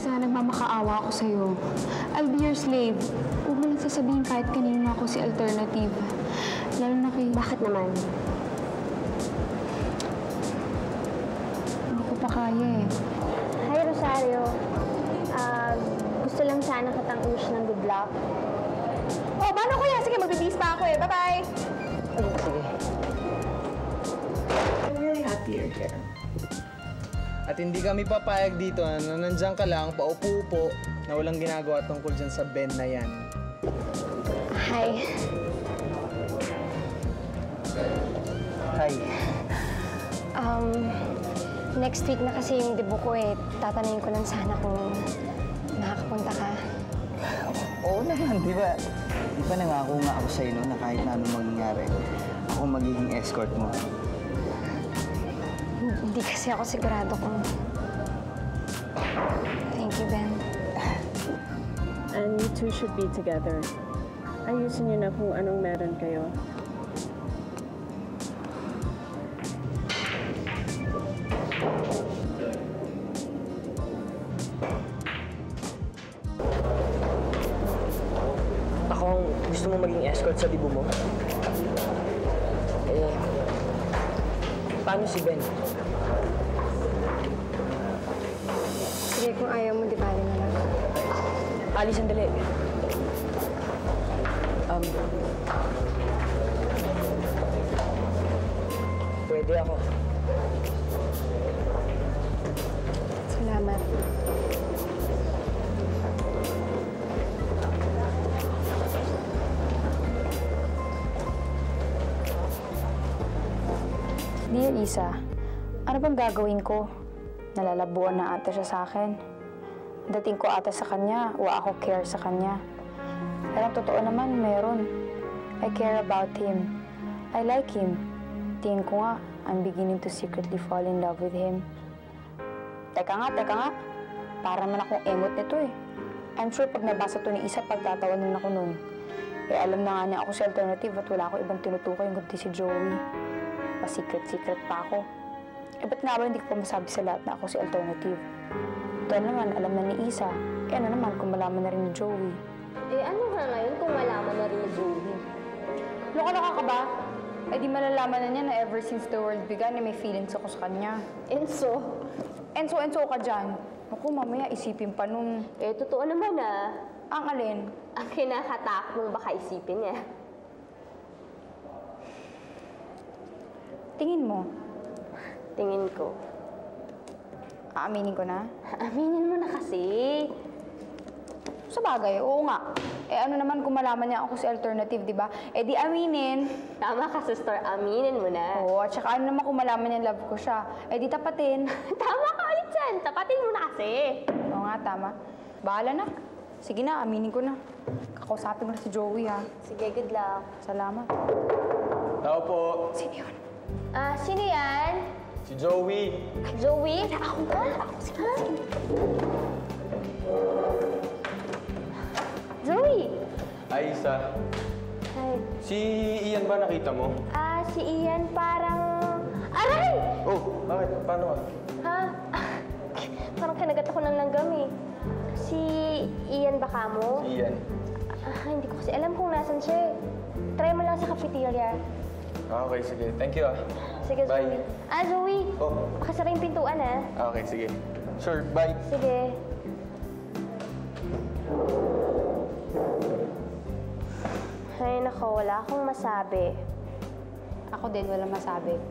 Isa, nagmamakaawa ako sa'yo. I'll be your slave. Huwag mo lang sasabihin kahit kanina ako si Alternative. Lalo na kay... Bakit naman? Hindi ko pa kaya eh. Hi, Rosario. Gusto lang sana kitang wish ng good luck. Oh, paano kuya? Sige, magbibis pa ako eh. Bye-bye! Sige. I'm really happy you're here. At hindi kami papayag dito na nandiyan ka lang, paupo-upo, na walang ginagawa tungkol dyan sa Ben na yan. Hi. Hi. Next week na kasi yung debut ko eh. Tatanungin ko lang sana kung makakapunta ka. Oo naman, di ba? Di ba nangako nga ako sa'yo no, na kahit na anong mangyayari, ako magiging escort mo. Hindi kasi ako sigurado kung... Thank you, Ben. And you two should be together. Ayusin niyo na kung anong meron kayo. Ako ang gusto mo maging escort sa dibo mo? Eh, paano si Ben? Sige, kung ayaw mo, di bali na lang. Ali, sandali. Pwede ako. Salamat. Dear Isa, ano bang gagawin ko? Nalalabuan na ata siya sa akin. Dating ko ata sa kanya, o ako care sa kanya. Pero totoo naman, meron. I care about him. I like him. Tingin ko nga, I'm beginning to secretly fall in love with him. Teka nga. Para man akong engot nito eh. I'm sure pag nabasa to ni Isa, pagtatawanan ako nun. Eh, alam na nga niya ako si Alternative at wala ako ibang tinutukoy kundi si Joey. Pa-secret pa ako. Eh, ba't nga ba hindi ko pa masabi sa lahat na ako si Alternative? Ito naman, alam na ni Isa. Eh, ano naman kung malaman na rin ni Joey? Eh, ano nga ngayon kung malaman na rin ni Joey? Loko-loka ka ba? Eh, di malalaman na niya na ever since the world began, eh, may feelings ako sa kanya. Enzo? Enzo ka dyan. Naku, mamaya isipin pa nung... Eh, totoo naman ah. Ang alin? Ang kinakatakot mo baka isipin niya. Tingin mo? Tingin ko. Aaminin ko na? Aminin mo na kasi. Sa bagay, oo nga. Eh, ano naman kung malaman niya ako si Alternative, di ba? Eh, di aminin. Tama ka, sister. Aminin mo na. Oo, at saka ano naman kung malaman niya love ko siya. Eh, di tapatin. Tama ka ulit dyan. Tapatin mo na kasi. Oo nga, tama. Bahala na. Sige na, aminin ko na. Kakausapin ko na si Joey, ha? Sige, good luck. Salamat. Tao po. Sino yun? Sino yan? Si Joey. Joey? Ako ba? Ako si Joey! Ay, Isa. Hi. Si Ian ba nakita mo? Si Ian parang... Aray! Oh, bakit? Paano ka? Ha? Parang kinagat ako ng langgam eh. Si Ian ba kamo? Si Ian. Hindi ko kasi alam kung nasan siya. Try mo lang sa cafeteria. Okay, sige. Thank you, ah. Sige, Bye. Zoe. Zoe! Oh. Pakasara yung pintuan, Okay, sige. Sure, bye. Sige. Ay, nako, wala akong masabi. Ako din, walang masabi.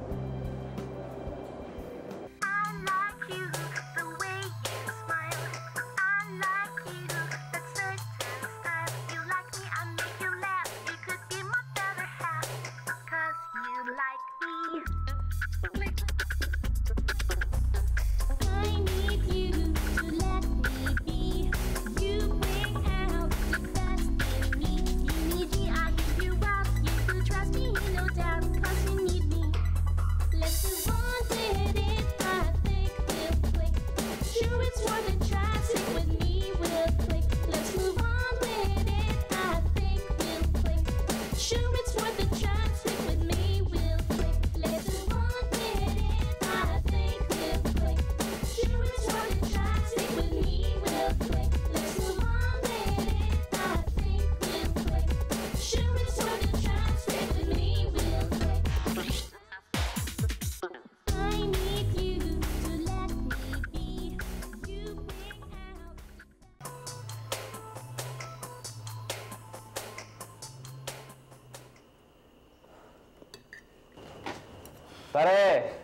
Pare!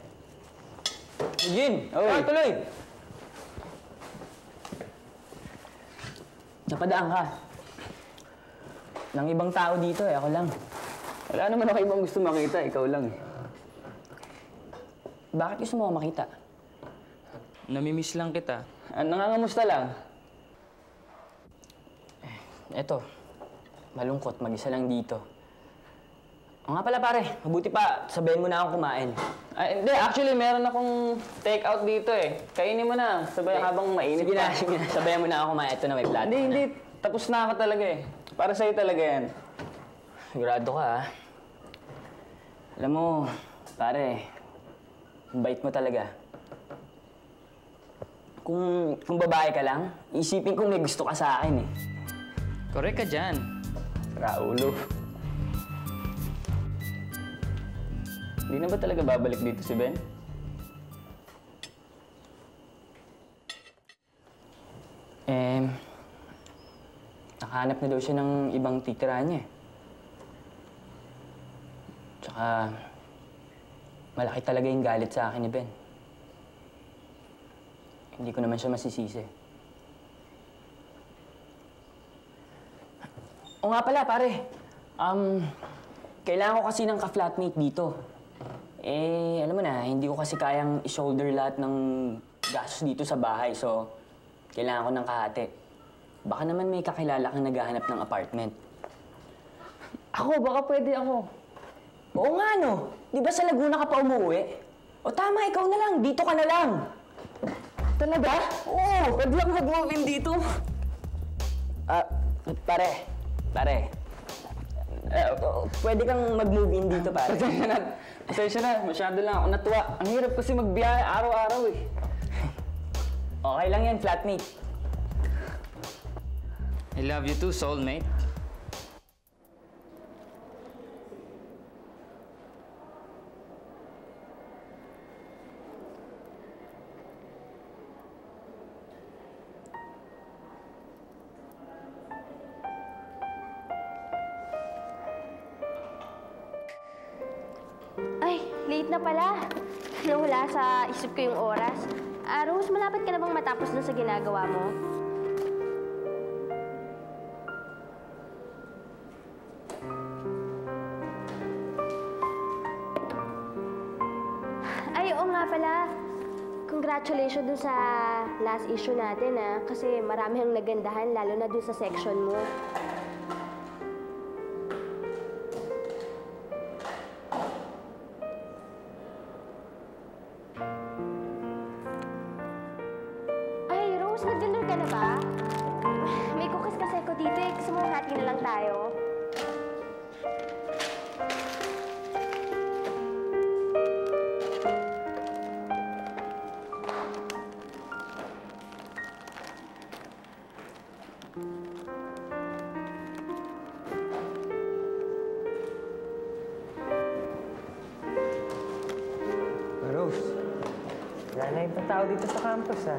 Eugene! Oy. Tuloy! Napadaan ka. Nang ibang tao dito ako lang. Wala naman ako ibang gusto makita, ikaw lang eh. Bakit gusto mo ako makita? Namimiss lang kita. Nangangamusta lang. Eto, malungkot, mag-isa lang dito. O nga pala pare, mabuti pa, sabihin mo na akong kumain. Ay, hindi, actually, meron akong take-out dito eh. Kainin mo na, sabay habang mainit Sige na, pa. sige na. Sabihin mo na ako kumain. Ito na may plato. Hindi. Tapos na ako talaga eh. Para sa'yo talaga yan. Sigurado ka, ha? Alam mo, pare, ang bait mo talaga. Kung babae ka lang, isipin kong may gusto ka sa akin eh. Correct ka dyan. Raulo. Hindi na ba talaga babalik dito si Ben? Nakahanap na daw siya ng ibang titirahan niya. Tsaka, malaki talaga yung galit sa akin ni Ben. Hindi ko naman siya masisisi. O nga pala, pare. Kailangan ko kasi ng ka-flatmate dito. Alam mo na, hindi ko kasi kayang i-shoulder lahat ng gastos dito sa bahay. So, kailangan ko ng kahati. Baka naman may kakilala kang naghahanap ng apartment. Ako, baka pwede ako. Oo nga, no? Di ba sa Laguna ka pa umuwi? O tama, ikaw na lang. Dito ka na lang. Talaga? Oo, pwede lang mag-move in dito. Pare. Pwede kang mag-move in dito, pare. Pasensya na, masyado lang ako natuwa. Ang hirap kasi magbiyahe araw-araw eh. Okay lang yan, flatmate. I love you too, soulmate. Ay, late na pala. Nawala sa isip ko yung oras. Rose, malapit ka na bang matapos na sa ginagawa mo? Ay, oo nga pala. Congratulations dun sa last issue natin, kasi marami ang nagandahan, lalo na dun sa section mo. Ay, Rose, nag-dinner ka na ba? May cookies kasi ako dito eh. Gusto mo hati na lang tayo? Rose, wala na yung tao dito sa campus, ha?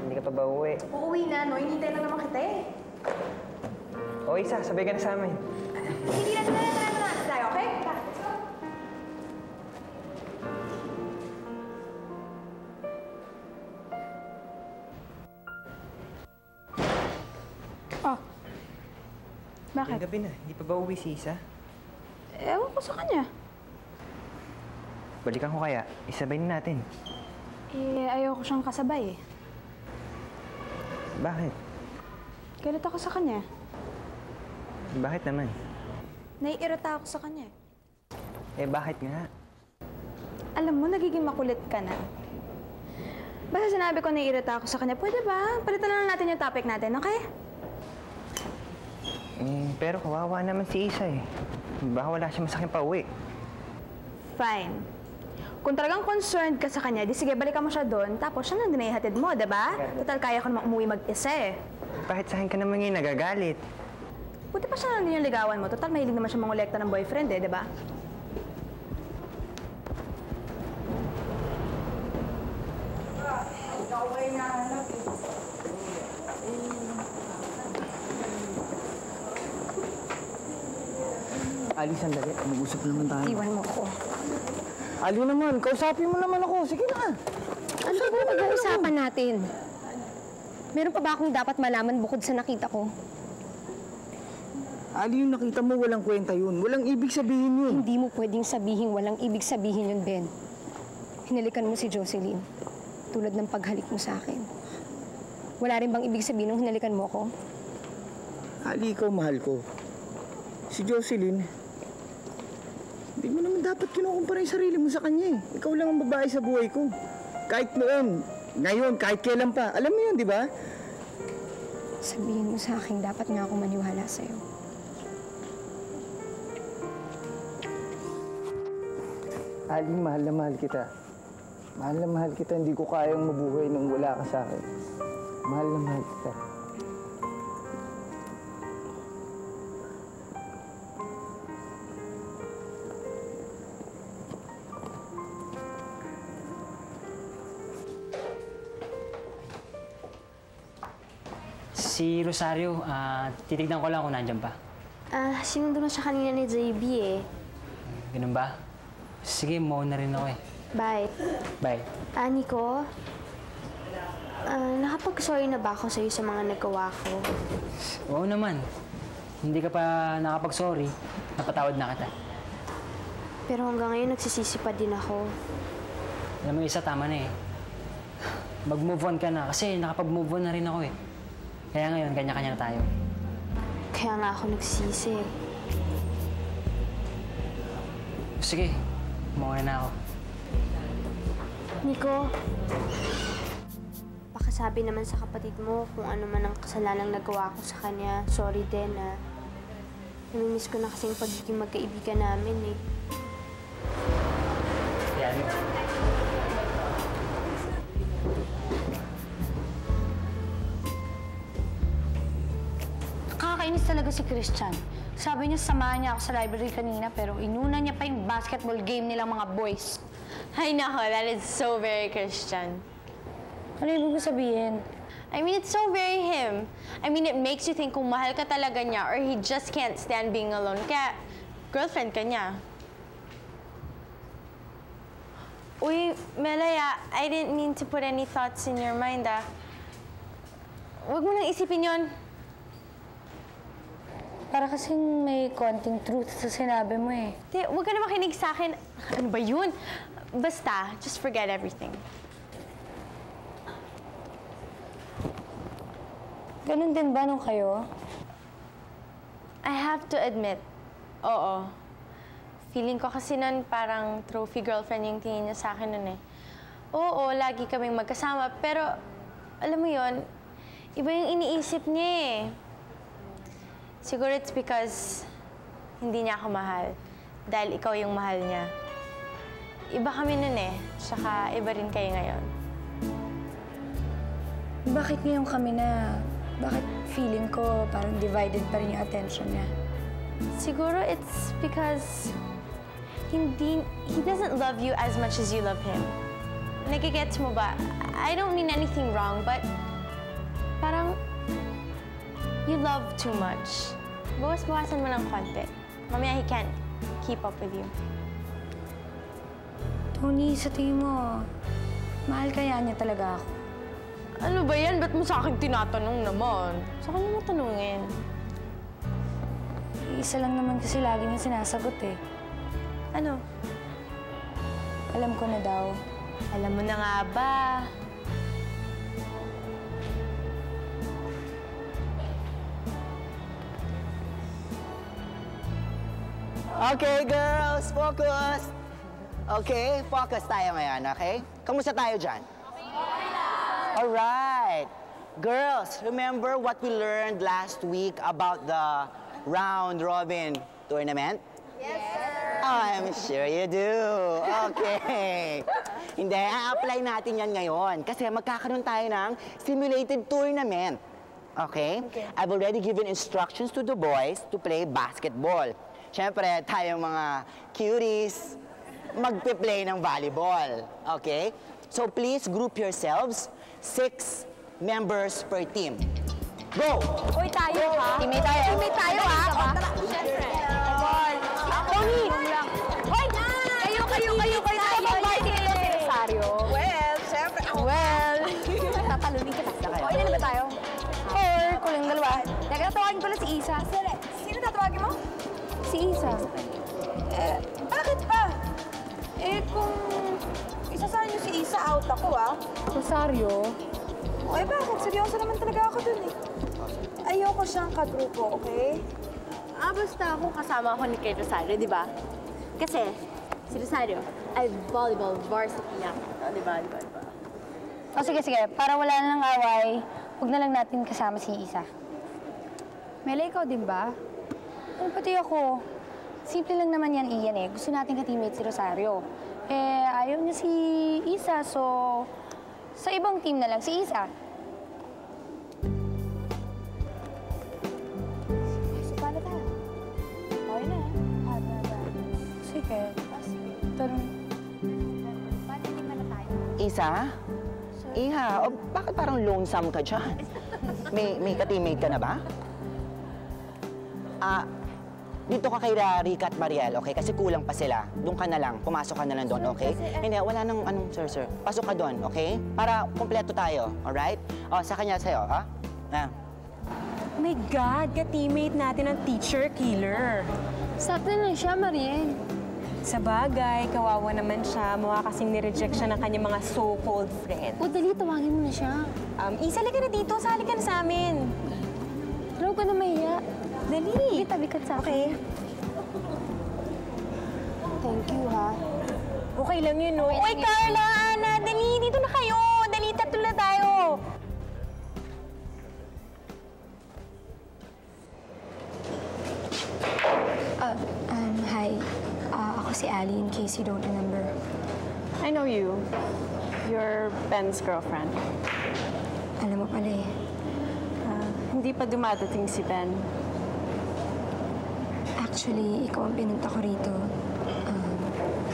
Hindi ka pa ba uuwi? Uuwi na, no? Hinintay lang naman kita eh. O, Isa, sabay ka na sa amin. Hindi na, tara na tayo, okay? Tara, let's go. Oh. Bakit? Yung gabi na, hindi pa ba uuwi si Isa? Ewan ko sa kanya. Balikan ko kaya, isabay na natin. Ayoko siyang kasabay eh. Bakit? Galit ako sa kanya. Bakit naman? Naiirita ako sa kanya eh. Bakit nga? Alam mo, nagiging makulit ka na. Basta sinabi ko naiirita ako sa kanya, pwede ba? Palitan na lang natin yung topic natin, okay? Pero kawawa naman si Isa eh. Baka wala siya masaking pauwi. Fine. Kung talagang concerned ka sa kanya, di sige, balikan mo siya doon, tapos siya nang dinaihatid mo, diba? Total, kaya ko naman umuwi mag-isa eh. Bakit sa akin ka naman ngayon nagagalit? Buti pa siya lang din yung ligawan mo. Total, mahilig naman siya mangolekta ng boyfriend eh, diba? Ali, sandali. Mag-usap naman tayo. Iwan mo ko. Ali naman, kausapin mo naman ako. Sige na. Ano ba pag-uusapan natin? Meron pa ba akong dapat malaman bukod sa nakita ko? Ali, yung nakita mo, walang kwenta yun. Walang ibig sabihin yun. Hindi mo pwedeng sabihin walang ibig sabihin yun, Ben. Hinalikan mo si Jocelyn. Tulad ng paghalik mo sa akin. Wala rin bang ibig sabihin nung hinalikan mo ako? Ali, ikaw mahal ko. Si Jocelyn, hindi mo naman dapat kinukumpara yung sarili mo sa kanya eh. Ikaw lang ang babae sa buhay ko. Kahit noon, ngayon, kahit kailan pa. Alam mo yun, di ba? Sabihin mo sa akin, dapat nga ako maniwala sa'yo. Ali, mahal na mahal kita. Mahal na mahal kita. Hindi ko kayang mabuhay nung wala ka sa akin. Mahal na mahal kita. Si Rosario, titignan ko lang kung nandyan pa. Sinundo na siya kanina ni JB eh. Ganun ba? Sige, mauna rin ako eh. Bye. Bye. Nico, nakapag-sorry na ba ako sa'yo sa mga nagawa ko? Oo naman. Hindi ka pa nakapag-sorry, napatawad na kita. Pero hanggang ngayon nagsisisi pa din ako. Alam mo, isa tama na eh. Mag-move on ka na kasi nakapag-move on na rin ako eh. Kaya ngayon, kanya-kanya na tayo. Kaya nga ako nagsisi. Sige, mauna na ako. Nico, baka sabi naman sa kapatid mo kung ano man ang kasalanang nagawa ko sa kanya. Sorry din, ah. Namimiss ko na kasing pagiging magkaibigan namin, eh. Yan. Nakakainis talaga si Christian. Sabi niya samahan niya ako sa library kanina pero inuna niya pa yung basketball game nilang mga boys. Ay nako, that is so very Christian. Ano ibig sabihin? I mean, it's so very him. I mean, it makes you think kung mahal ka talaga niya or he just can't stand being alone. Kaya, girlfriend ka niya. Uy, Melaya, I didn't mean to put any thoughts in your mind, ah. Huwag mo nang isipin yon. Para kasing may konting truth sa sinabi mo eh. Huwag ka na makinig sa akin. Ano ba yun? Basta, just forget everything. Ganun din ba nung kayo? I have to admit, oo. Feeling ko kasi nun parang trophy girlfriend yung tingin niya sa akin nun eh. Oo, lagi kaming magkasama, pero alam mo yon, iba yung iniisip niya eh. Siguro it's because hindi niya ako mahal. Dahil ikaw yung mahal niya. Iba kami nun eh. Tsaka iba rin kayo ngayon. Bakit ngayon kami na? Bakit feeling ko parang divided pa rin yung attention niya? Siguro it's because he doesn't love you as much as you love him. Nagigets mo ba? I don't mean anything wrong, but parang you love too much. Bawas-bawasan mo ng konti. Mamaya he can't keep up with you. Tony, sa tingin mo, mahal kaya niya talaga ako? Ano ba yan? Ba't mo sa akin tinatanong naman? Sa kanya mo tanungin. Isa lang naman kasi lagi niya sinasagot eh. Ano? Alam ko na daw. Alam mo na nga ba? Okay, girls, focus! Okay, focus tayo ngayon, okay? Kamusta tayo dyan? Alright. Girls, remember what we learned last week about the round robin tournament? Yes, sir. I'm sure you do. Okay. Hindi, a-apply natin yan ngayon kasi magkakaroon tayo ng simulated tournament. Okay? I've already given instructions to the boys to play basketball. Siyempre, tayong mga cuties, magpe-play ng volleyball. Okay? So please group yourselves. 6 members per team. Go! Uy, tayo ha? Teammate tayo. Teammate tayo ha? Siyempre. Tony! Hoy! Kayo! kayong dalawa. Teka, tatawagin ko lang si Isa. Sino tatawagin mo? Si Isa. Bakit pa? Kung isasahan niyo si Isa, out ako, Rosario? Bakit? Seryoso naman talaga ako dun, Ayoko siyang kagrupo, okay? Basta ako kasama ako ni kay Rosario, di ba? Kasi, si Rosario ay volleyball varsity niya. Di ba? Sige. Para wala nang away, huwag na lang natin kasama si Isa. Mela, ikaw din ba? Pati ako. Simple lang naman yan, Ian Gusto natin ka-teammate si Rosario. Ayaw niya si Isa, so sa ibang team na lang si Isa. So, paano tayo? Okay na. Sige. Tanong. Paano hindi na tayo? Isa? Iha, bakit parang lonesome ka dyan? May ka-teammate ka na ba? Dito ka kay Rika at Mariel, okay? Kasi kulang pa sila. Doon ka na lang. Pumasok ka na lang doon, okay? Hindi, wala nang sir. Pasok ka doon, okay? Para kumpleto tayo, alright? Sa kanya sa'yo, ha? Oh my God, ka-teammate natin ang teacher killer. Sakto na siya, Mariel. Sa bagay, kawawa naman siya. Mukha kasing nireject siya ng kanyang mga so-called friend. Dali, tawagin mo na siya. Isa, ka na dito. Sali ka na sa amin. Pero ka na mahiya. Dali. Tabi ka sa akin. Thank you, ha? Okay lang yun, no? Uy, Carla, Ana, dali. Dito na kayo. Dali, tatlo na tayo. Hi. Ako si Ali, in case you don't remember. I know you. You're Ben's girlfriend. Alam mo pala eh. Hindi pa dumadating si Ben. Actually, ikaw ang pinunta ko rito.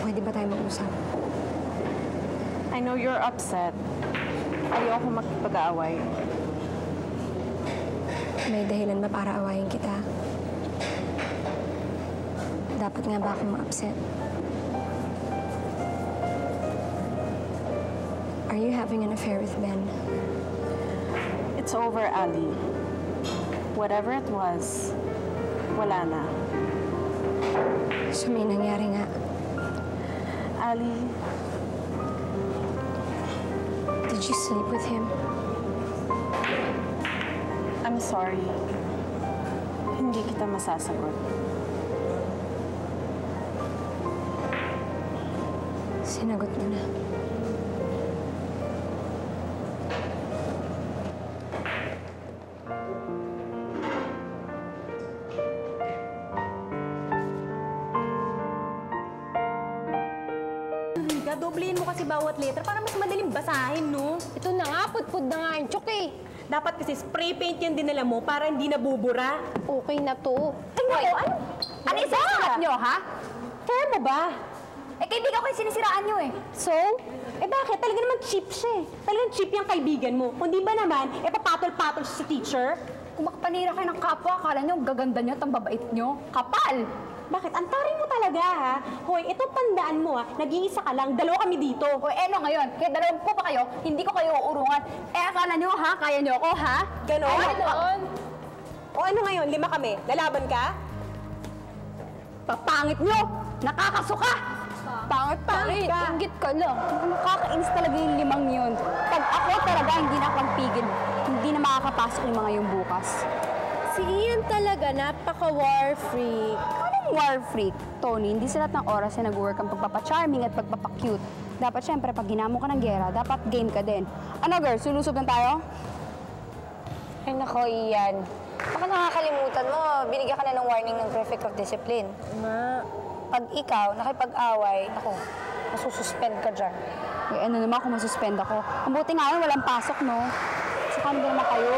Pwede ba tayo mag-usap? I know you're upset. Ayoko makipag-aaway. May dahilan ba para awayin kita? Dapat nga ba akong ma-upset? Are you having an affair with Ben? It's over, Ali. Whatever it was, wala na. So may nangyari nga. Ali, did you sleep with him? I'm sorry. Hindi kita masasagot. Sinagot mo na. Doblehin mo kasi bawat letra para mas madaling basahin, no? Ito na nga, putpud na nga yung chok eh. Dapat kasi spray paint yung dinala mo para hindi nabubura. Okay na to. Ay, naku, ano isa-sulat nyo, ha? Fair mo ba? Kaibigan ko yung sinisiraan nyo eh. So? Bakit? Talaga naman cheap siya eh. Talagang cheap yung kaibigan mo. Kung di ba naman, papatol-patol siya sa teacher. Kung makapanira kayo ng kapwa, akala nyo, gaganda nyo at ang babait nyo. Kapal! Bakit? Ang taray mo talaga, ha? Hoy, ito tandaan mo, ha? Nag-iisa ka lang, dalawa kami dito. O, ano ngayon? Kaya dalawang po pa kayo, hindi ko kayo uurungan. Akala nyo, ha? Kaya nyo ako, ha? Ganon? Ay, ganon. O ano ngayon, 5 kami? Lalaban ka? Papangit nyo! Nakakasuka! Pangit ka! Inggit ka lang. Nakakainis talaga yung 5 yun. Pag ako talaga, hindi na akong pigil. Hindi na makakapasok yung mga yung bukas. Si Ian talaga, napaka-war freak. Anong war freak? Tony, hindi sa lahat ng oras na nag-work ang pagpapa-charming at pagpapa-cute. Dapat syempre, pag ginamo ka ng gera, dapat game ka din. Ano girl, sulusob lang tayo? Ay nako, Ian. Baka nakakalimutan mo, binigyan ka na ng warning ng prefect of discipline. Pag ikaw, nakipag-away, ako, masususpend ka dyan. Ano naman kung masuspend ako? Ang buti nga yun, walang pasok, no? Saka ano ba naman kayo?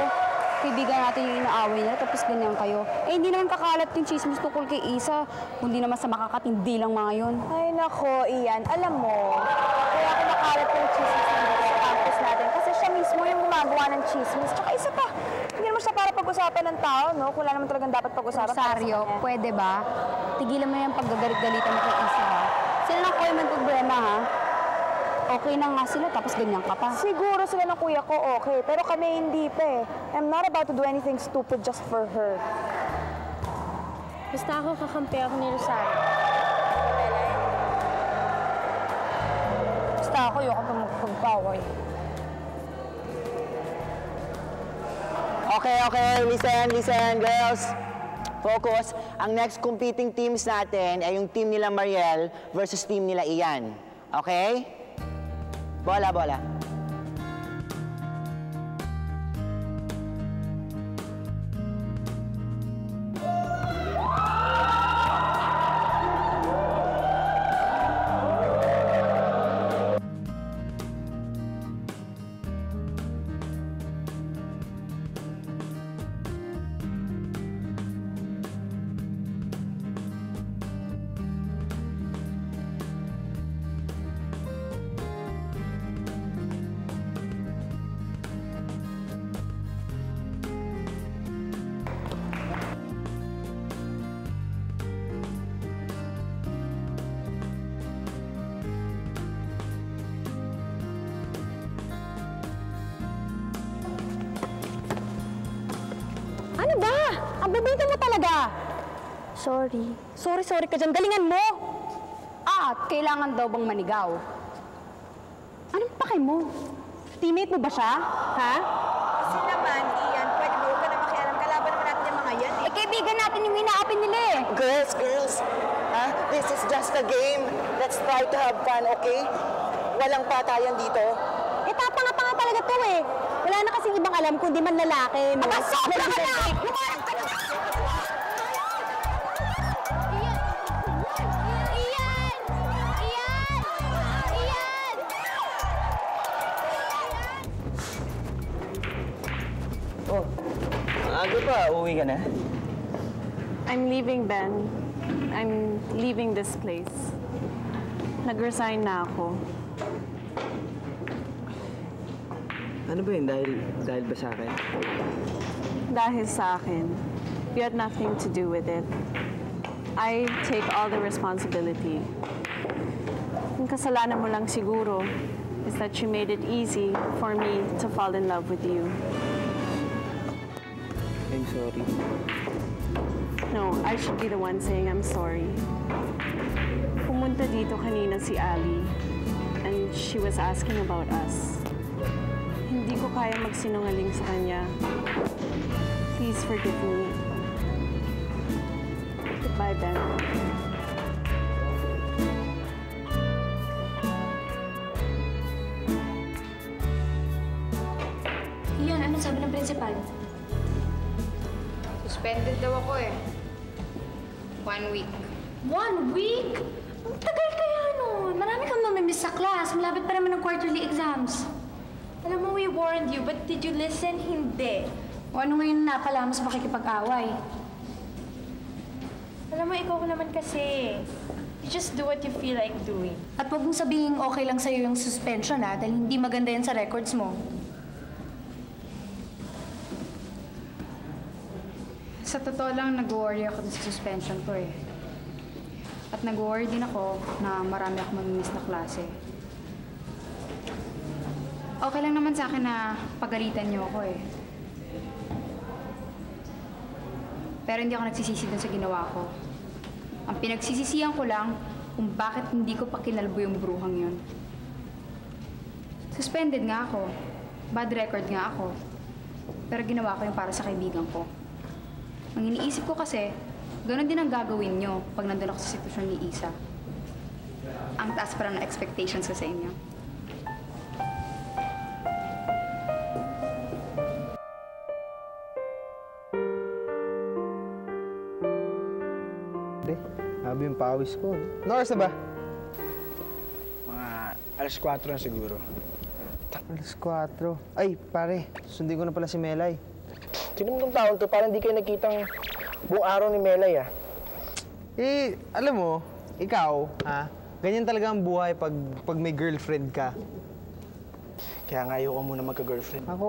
Kaibigan natin yung inaaway nila, tapos ganyan kayo. Hindi naman kakalat yung chismis tungkol kay Isa, kundi naman sa makakatindi lang mga yun. Ay nako, Ian, alam mo, kaya ako nakalat yung chismis nandito sa campus natin kasi siya mismo yung gumagawa ng chismis. Tsaka isa pa, hindi naman siya para pag-usapan ng tao, no? Kung wala naman talagang dapat pag-usapan. Rosario, pwede ba? Tigilan mo yung paggagalit-galitan mo kay Isa, ha? Sila lang ko yung problema, ha? O okay na nga sila tapos ganyan ka pa. Siguro sila ng kuya ko okay, pero kami hindi pa eh. I'm not about to do anything stupid just for her. Basta ako kakampi ako ni Rosario. Basta ako, ayoko pa magpagpaway. Okay, listen, girls. Focus. Ang next competing teams natin ay yung team nila Mariel versus team nila Ian. Okay? Bola. Ano ba? Ang bibita mo talaga. Sorry. Sorry ka dyan. Galingan mo. At kailangan daw bang manigaw? Anong pakay mo? Teammate mo ba siya? Ha? Kasi naman, Ian, pwede mo ka na makialam. Kalaban naman natin yung mga yan eh. Kaibigan natin yung inaapin nila eh. Girls, this is just a game. Let's try to have fun, okay? Walang patayan dito. Tatanga-tanga talaga to eh. Wala na kasing ibang alam kundi man lalaki. Mga sobra ka na! Oh, maaga pa. Uuwi ka na? I'm leaving, Ben. I'm leaving this place. Nag-resign na ako. Ano ba yun? Dahil ba sa akin? Dahil sa akin. You had nothing to do with it. I take all the responsibility. Ang kasalanan mo lang siguro is that you made it easy for me to fall in love with you. I'm sorry. No, I should be the one saying I'm sorry. Pumunta dito kanina si Ali, and she was asking about us. Hindi ko kaya magsinungaling sa kanya. Please forgive me. Goodbye, Ben. Ian, ano sabi ng principal? Suspended daw ako eh. 1 week. 1 week? Ang tagal kaya nun. Marami kang mamimiss sa class. Malapit pa naman ng quarterly exams. Alam mo, we warned you, but did you listen? Hindi. O ano ngayon napala mo sa pakikipag-away? Alam mo, ikaw naman kasi. You just do what you feel like doing. At huwag mong sabihin okay lang sa'yo yung suspension dahil hindi maganda yan sa records mo. Sa totoo lang, nag-worry ako dun sa suspension ko eh. At nag-worry din ako na marami akong mamimiss na klase. Okay lang naman sa akin na pagalitan niyo ako eh. Pero hindi ako nagsisisi dun sa ginawa ko. Ang pinagsisisihan ko lang kung bakit hindi ko pa kinalbo yung bruhang yun. Suspended nga ako. Bad record nga ako. Pero ginawa ko yung para sa kaibigan ko. Ang iniisip ko kasi, ganoon din ang gagawin nyo pag nandun ako sa sitwasyon ni Isa. Ang taas pa ng expectations ko sa inyo. Sabi yung pawis ko. Ano oras na ba? Mga alas 4 na siguro. Alas 4. Ay, pare. Sundin ko na pala si Melay. Sino mo tong taon to? Parang di kayo nakitang buong araw ni Melay, ah. Eh, alam mo, ikaw, ha? Ganyan talaga ang buhay pag may girlfriend ka. Kaya nga ayaw ka muna magka-girlfriend. Ako,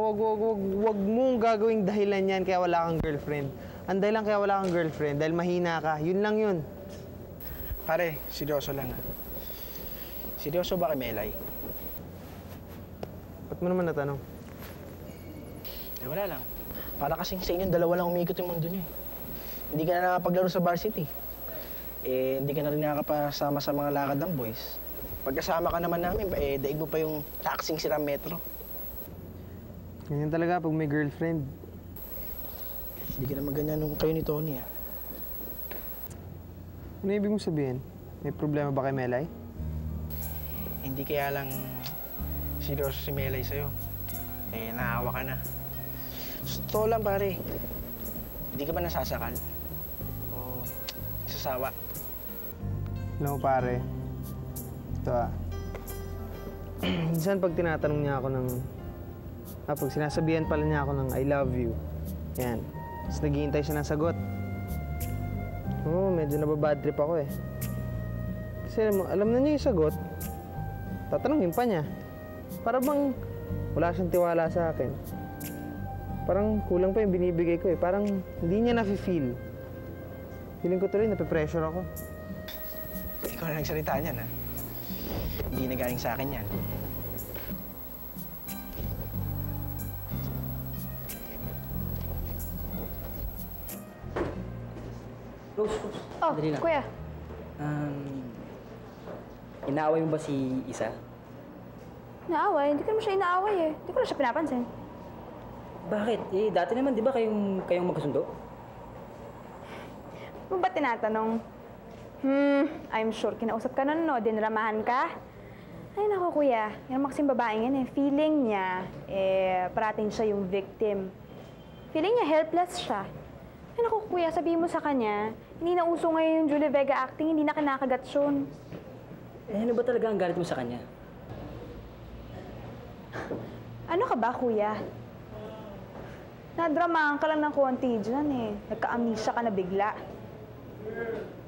wag mong gagawing dahilan yan kaya wala kang girlfriend. Ang dahilan kaya wala kang girlfriend, dahil mahina ka. Yun lang yun. Pare, seryoso lang, ah. Seryoso ba kay Melay? mo naman natanong? Eh, wala lang. Para kasing sa inyong dalawa lang umiikot yung mundo niyo eh. Hindi ka na nakapaglaro sa varsity. Eh, hindi ka na rin nakakapasama sa mga lakad ng boys. Pagkasama ka naman namin, eh, daig mo pa yung taxing sila metro. Ganyan talaga pag may girlfriend. Hindi ka naman ganyan nung kayo ni Tony, ah. Ano ibig mong sabihin? May problema ba kay Melay? Hindi kaya lang seryoso si Melay sa'yo. Eh, naawa ka na. Totoo lang, pare. Hindi ka ba nasasakal? O sasawa? Alam mo, pare. Ito minsan pag tinatanong niya ako ng... pag sinasabihan pala niya ako ng I love you. Yan. Tapos naghihintay siya ng sagot. Oo, medyo nababad trip ako eh. Kasi alam na niya yung sagot. Tatanungin pa niya. Para bang wala siyang tiwala sa akin. Parang kulang pa yung binibigay ko eh. Parang hindi niya nafe-feel. Feeling ko tuloy, nape-pressure ako. Ikaw na nagsalita niyan, ha? Hindi na galing sa akin yan. Rose. Oh, Dali lang. kuya. Inaaway mo ba si Isa? Inaaway? Hindi ko naman siya inaaway eh. Hindi ko na siya pinapansin. Bakit? Eh, dati naman, di ba kayong magkasundo? Mo ba tinatanong? I'm sure kinausap ka nun, no? Dinramahan ka? Ay, naku, kuya. Yan naman kasing babaeng yan eh. Feeling niya, parating siya yung victim. Feeling niya, helpless siya. Ay, naku, kuya, sabihin mo sa kanya, hindi na uso ngayon yung Julie Vega acting, hindi na kinakagat yun. Eh, ano ba talaga ang galit mo sa kanya? Ano ka ba, kuya? Nadramahan ka lang ng konti dyan eh. Nagka-amnesia ka na bigla.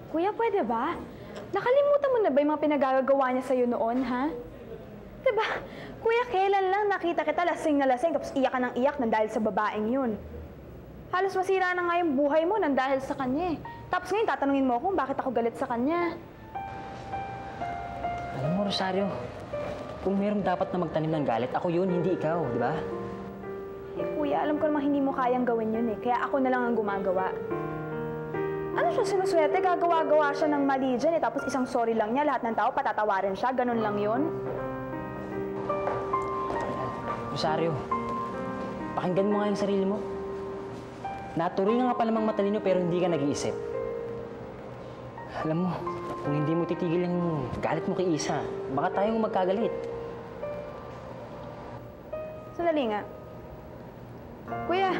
Kuya, pwede ba? Nakalimutan mo na ba yung mga pinagagagawa niya sa'yo noon, ha? Diba? Kuya, kailan lang nakita kita lasing na lasing tapos iyak ka ng iyak nang dahil sa babaeng yun. Halos masira na nga yung buhay mo nang dahil sa kanya eh. Tapos ngayon tatanungin mo kung bakit ako galit sa kanya. Alam mo, Rosario, kung mayroong dapat na magtanim ng galit, ako yun, hindi ikaw, di ba? Eh, kuya, alam ko namang hindi mo kayang gawin yun eh. Kaya ako na lang ang gumagawa. Ano siya sinuswerte? Gagawa-gawa siya ng mali dyan eh. Tapos isang sorry lang niya, lahat ng tao patatawarin siya. Ganun lang yun. Rosario, pakinggan mo nga yung sarili mo. Natuloy na nga pa namang matalino pero hindi ka nag-iisip. Alam mo, kung hindi mo titigil yung galit mo kay Isa, baka tayong magkagalit. Sandali nga. Kuya,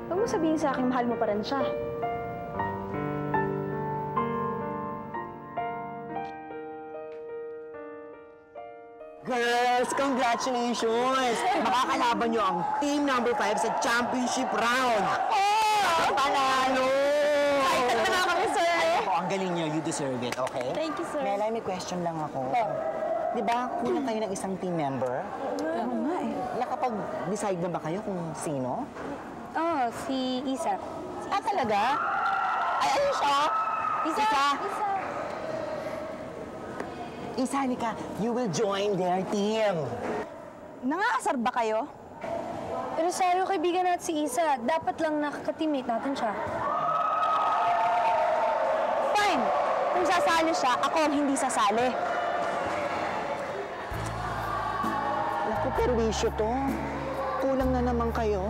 huwag mo sabihin sa akin mahal mo pa rin siya. Girls, congratulations! Makakalaban nyo ang team number 5 sa championship round. Oh! Panalo! Excited na kami, sir. Ako, ang galing nyo. You deserve it, okay? Thank you, sir. Melay, may question lang ako. Di ba, kulang kayo ng isang team member? Oo nga eh. Nakapag-decide na ba kayo kung sino? Oo, si Isa. Ah, talaga? Ay, ano siya? Isa! Isa, Nika, you will join their team. Nangaasar ba kayo? Rosario, kaibigan natin si Isa. Dapat lang nakaka-teammate natin siya. Fine. Kung sasali siya, ako ang hindi sasali. Naku, perwisyo to. Kulang na naman kayo.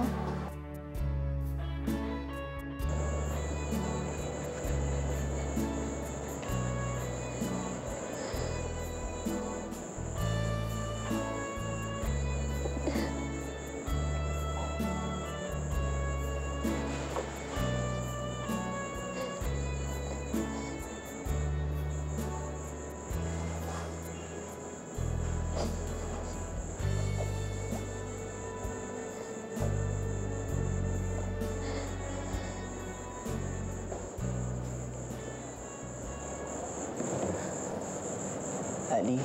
Ali?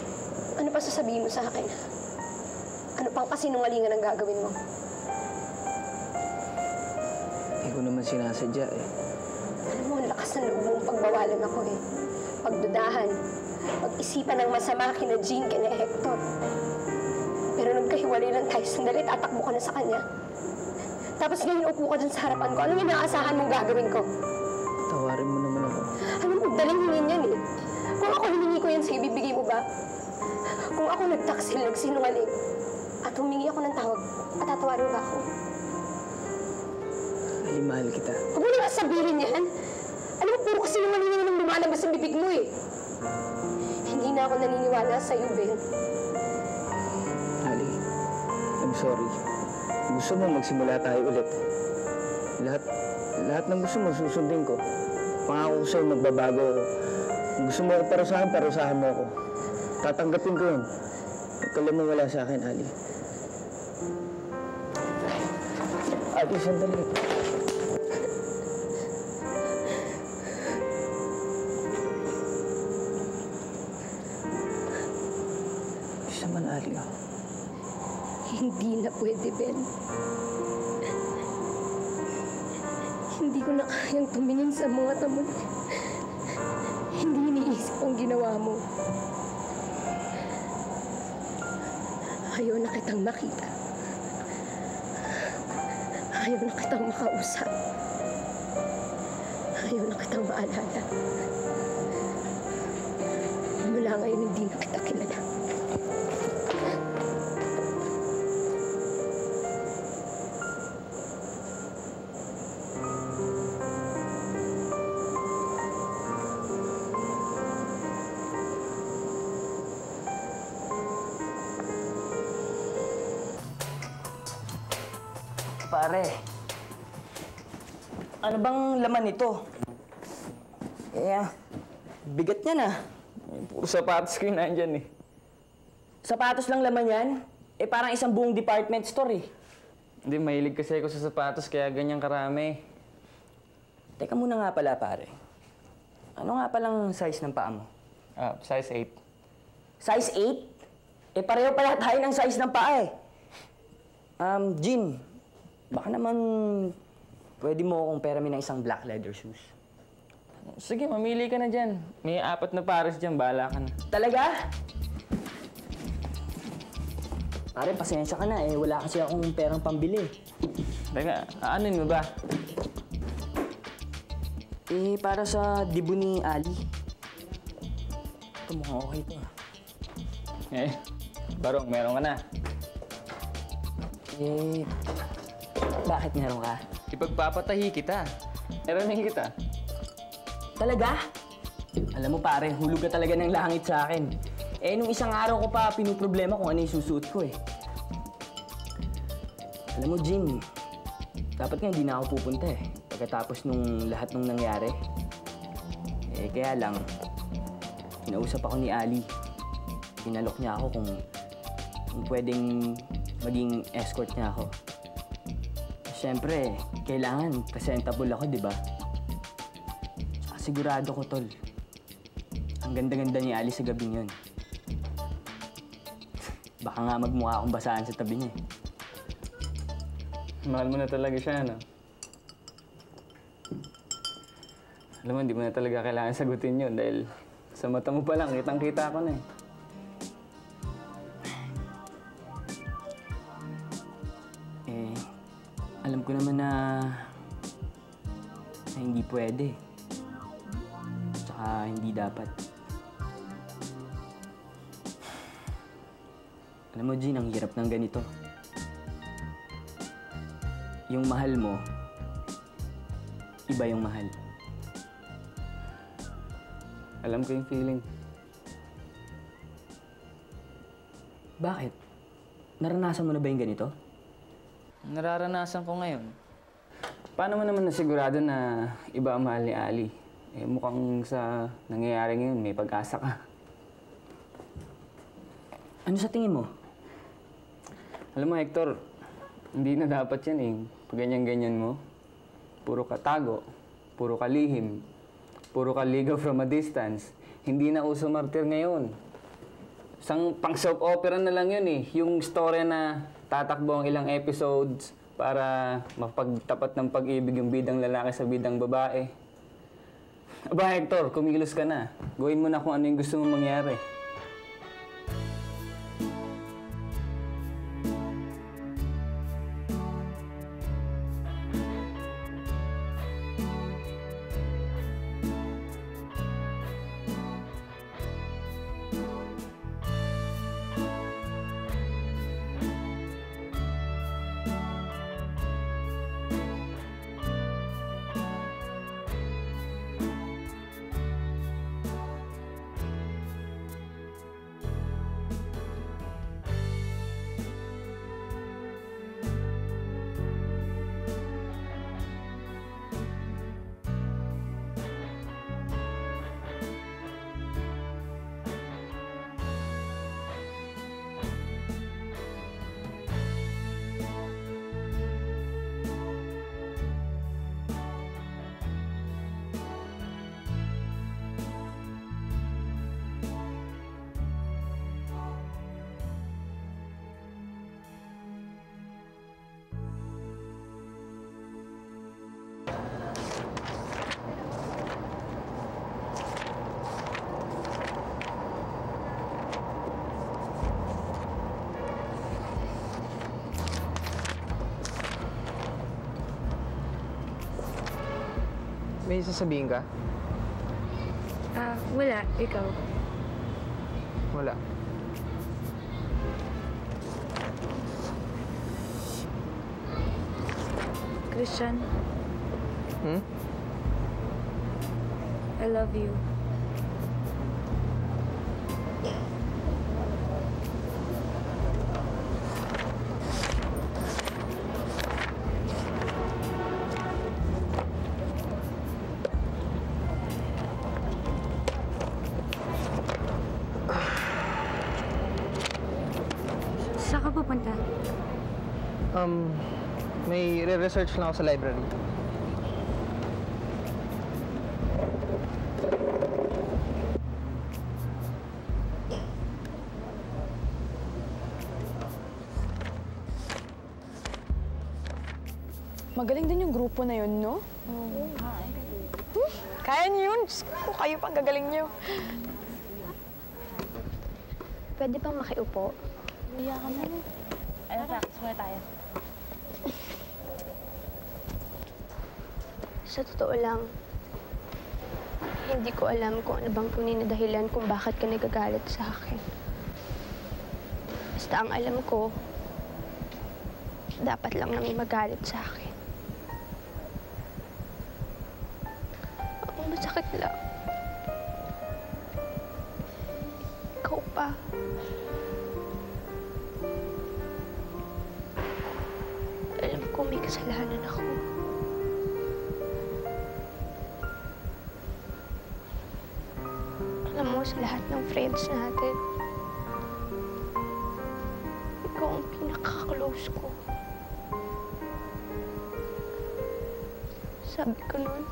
Ano pa sasabihin mo sa akin? Ano pang kasinungalingan ang gagawin mo? Hindi ko naman sinasadya eh. Alam mo, ang lakas ng loob mong pagbawalan ako eh. Pagdudahan, pag-isipan ng masama kina Jean, kina Hector. Pero nung kayo maghiwalay lang tayo sandali, tatakbo ka na sa kanya. Tapos ngayon upo ka dun sa harapan ko. Anong inaasahan mong gagawin ko? Tawarin mo naman ako. Ano mo, daling hingin yan eh. Kung ako hiningi ko yan sa'yo, bibigay mo ba? Kung ako nagtaksil, nagsinungaling, at humingi ako ng tawag, patatawarin mo ba ako? Ali, mahal kita. Huwag mo na sabihin yan. Alam mo, puro kasi naman yun ang lumalabas sa bibig mo eh. Hindi na ako naniniwala sa'yo, Ben. Ali, I'm sorry. Gusto mo magsimula tayo ulit. Lahat ng gusto mo, susundin ko. Pangako ko sa'yo, magbabago ako. Kung gusto mo ako parusahan mo ako. Tatanggapin ko yun. Huwag ka lamang wala sa akin, Ali. Ali, sandali. Bisa man, Ali, oh. Hindi na pwede, Ben. Hindi ko na kayang tumingin sa mga tamo. Hindi iniisip ang ginawa mo. Ayaw na kitang makita. Ayaw na kitang makausap. Ayaw na kitang maalala. Mula ngayon, hindi na kita kilala. Pare, ano bang laman nito? Bigat niya na. Puro sapatos ko yung nandyan eh. Sapatos lang laman yan? Parang isang buong department store eh. Hindi, mahilig kasi ako sa sapatos kaya ganyan karami. Teka muna nga pala, pare. Ano nga palang size ng paa mo? Size 8. Size 8? Pareho pala tayo ng size ng paa eh. Jean, baka naman pwede mo akong peramin ng isang black leather shoes. Sige, mamili ka na dyan. May 4 na pares dyan, bahala ka na. Talaga? Pare, pasensya ka na wala kasi akong perang pambili. Teka, aanin mo ba? Para sa dibu ni Ali. Ito mukhang okay to Barong, meron ka na. Bakit meron ka? Ipagpapatahi kita. Meronin kita. Talaga? Alam mo pare, hulog ka talaga ng langit sa akin. Nung isang araw ko pa pinuproblema kung ano yung susuot ko Alam mo, Jim, dapat nga hindi na ako pupunta pagkatapos nung lahat nung nangyari. Kaya lang, kinausap ako ni Ali. Pinalok niya ako kung pwedeng maging escort niya ako. Siyempre, kailangan presentable ako, di ba? Sigurado ko, tol. Ang ganda-ganda ni Ali sa gabing yun. Baka nga magmukha akong basahan sa tabi niya. Mahal mo na talaga siya, no? Alam mo, hindi mo na talaga kailangan sagutin yun dahil sa mata mo pa lang, kitang-kita ko na Alam ko naman na hindi pwede. Tsaka hindi dapat. Alam mo, Jean, ang hirap ng ganito. Yung mahal mo, iba yung mahal. Alam ko yung feeling. Bakit? Naranasan mo na ba yung ganito? Nararanasan ko ngayon. Paano mo naman nasigurado na iba ang mahal ni Ali? Mukhang sa nangyayari ngayon, may pag-asa ka. Ano sa tingin mo? Alam mo, Hector, hindi na dapat yan Pag ganyan-ganyan mo, puro ka tago, puro ka lihim, puro ka ligaw from a distance. Hindi na uso martir ngayon. Isang pang-soap opera na lang yun Yung story na tatakbo ang ilang episodes para mapagtapat ng pag-ibig yung bidang lalaki sa bidang babae. Aba, Hector, kumilos ka na. Gawin mo na kung ano yung gusto mong mangyari. May sasabihin ka? Wala. Ikaw. Wala. Christian, I love you. Saan ka pupunta? May re-research lang ako sa library. Magaling din yung grupo na yun, no? Kaya niyo yun. Kung kayo pang gagaling niyo. Pwede bang makiupo? Iyakan na. Ano, practice muna tayo. Sa totoo lang, hindi ko alam kung ano bang tunay na dahilan kung bakit ka nagagalit sa akin. Basta ang alam ko, dapat lang nang magalit sa akin. Ang masakit lang. Ikaw pa. Alam ko may kasalanan ako. Alam mo, sa lahat ng friends natin, ikaw ang pinaka-close ko. Sabi ko nun,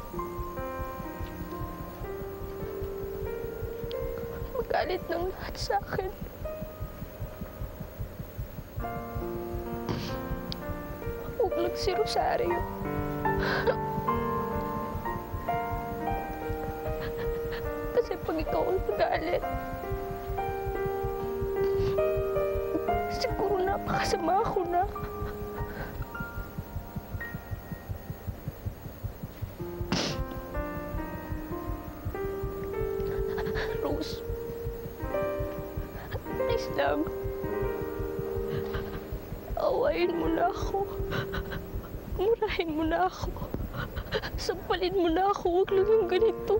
magalit ng lahat sa akin. Huwag lang si Rosario. Kasi pag ikaw ang magalit, siguro napakasama ako na. Rose, please lang. Awayin mo na ako. Murahin mo na ako. Sampalin mo na ako. Huwag lang yung ganito.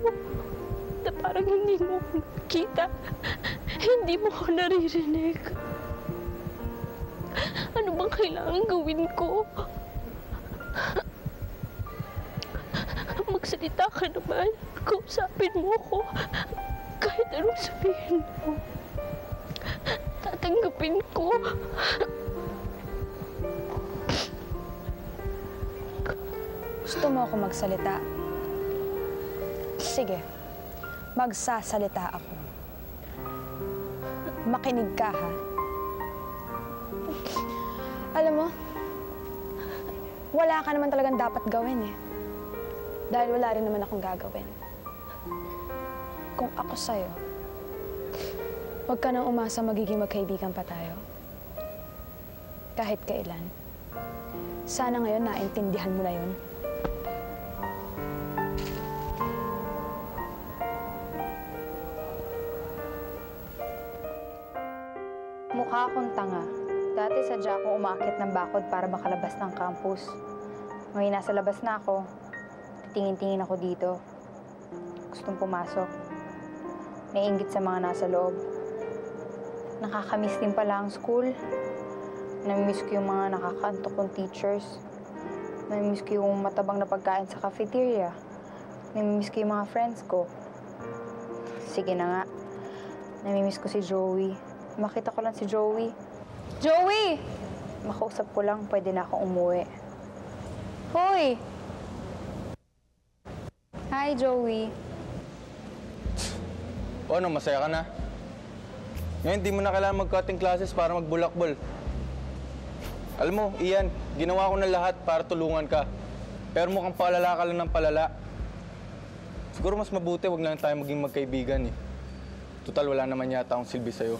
Na parang hindi mo ako nakikita. Hindi mo ako naririnig. Ano bang kailangan gawin ko? Magsalita ka naman. Kausapin mo ako. Kahit anong sabihin mo. Tatanggapin ko. Gusto mo ako magsalita? Sige, magsasalita ako. Makinig ka, ha? Alam mo, wala ka naman talagang dapat gawin, eh. Dahil wala rin naman akong gagawin. Kung ako sa'yo, huwag ka nang umasa magiging magkaibigan pa tayo. Kahit kailan. Sana ngayon naintindihan mo na yun. Mukha akong tanga. Dati sadya akong umaakit ng bakod para makalabas ng campus. Ngayon nasa labas na ako, titingin-tingin ako dito. Gustong pumasok. Naiinggit sa mga nasa loob. Nakakamiss din pala ang school. Namimiss ko yung mga nakakaantok kong teachers. Namimiss ko yung matabang na pagkain sa cafeteria. Namimiss ko yung mga friends ko. Sige na nga. Namimiss ko si Joey. Makita ko lang si Joey. Joey! Makausap ko lang, pwede na akong umuwi. Hoy! Hi, Joey. O ano, masaya ka na? Ngayon, di mo na kailangan mag-cutting classes para magbulakbol. Alam mo, Ian, ginawa ko na lahat para tulungan ka. Pero mukhang palala ka lang ng palala. Siguro mas mabuti, wag lang tayo maging magkaibigan eh. Total, wala naman yata akong silbi sa'yo.